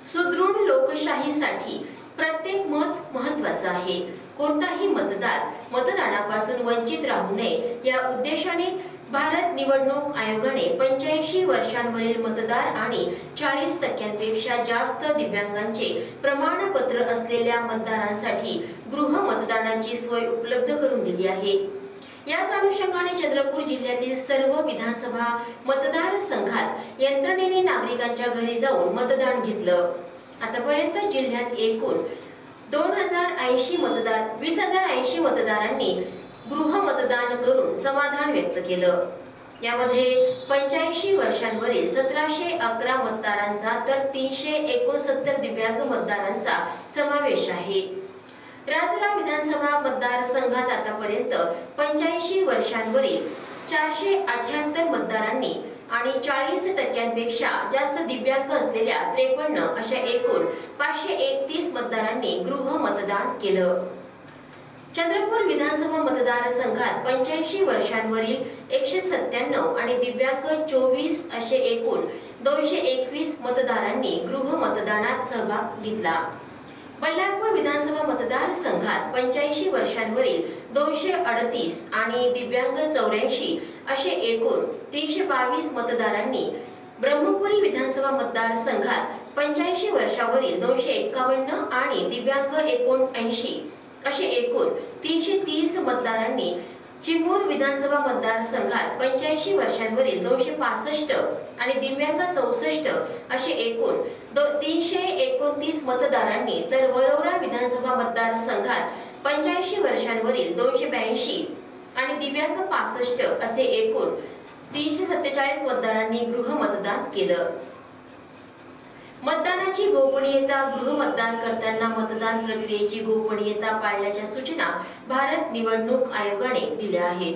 सुदृढ लोकशाहीसाठी प्रत्येक मत महत्त्वाचं आहे। कोणताही मतदार मतदानापासून वंचित राहू नये या उद्देशाने भारत निवडणूक आयोगाने 85 वर्षांवरील मतदार आणि 40% जास्त दिव्यांगांचे प्रमाणपत्र असलेल्या मतदारांसाठी गृह मतदानाची सोय उपलब्ध करून दिली आहे। याच अनुषंगाने चंद्रपूर जिल्ह्यातील सर्व विधानसभा मतदारसंघात यंत्रणेने नागरिकांच्या घरी जाऊन मतदान घेतलं। आतापर्यंत जिल्ह्यात एकूण 20,080 मतदारांनी गृह मतदान करून समाधान व्यक्त केलं। यामध्ये 85 वर्षांवरील 1711 मतदारांचा तर 369 दिव्यांग मतदारांचा समावेश आहे। राजुरा विधानसभा मतदारसंघात आतापर्यंत 85 वर्षांवरील 478 मतदारांनी आणि 40% जास्त दिव्यांग असलेल्या 53 अशा एकूण 531 मतदारांनी गृह मतदान केलं। चंद्रपूर विधानसभा मतदारसंघात 85 वर्षांवरील 197 आणि दिव्यांग 24 असे एकूण 221 मतदारांनी गृह मतदानात सहभाग घेतला। बल्लारपूर विधानसभा मतदारसंघात 85 वर्षांवरील 238 आणि दिव्यांग 84 असे एकूण 322 मतदारांनी, ब्रह्मपुरी विधानसभा मतदारसंघात 85 वर्षावरील 251 आणि दिव्यांग 79 असे एकूण 330 मतदारांनी, चिमूर विधानसभा मतदारसंघात 85 वर्षांवरील 265 आणि दिव्यांग 64 असे एकूण 329 मतदारांनी, तर वरोरा विधानसभा मतदारसंघात 85 वर्षांवरील 282 आणि दिव्यांग 65 असे एकूण 347 मतदारांनी गृह मतदान केलं। मतदानाची गोपनीयता, गृह मतदान करताना मतदान प्रक्रियेची गोपनीयता पाळण्याच्या सूचना भारत निवडणूक आयोगाने दिल्या आहेत।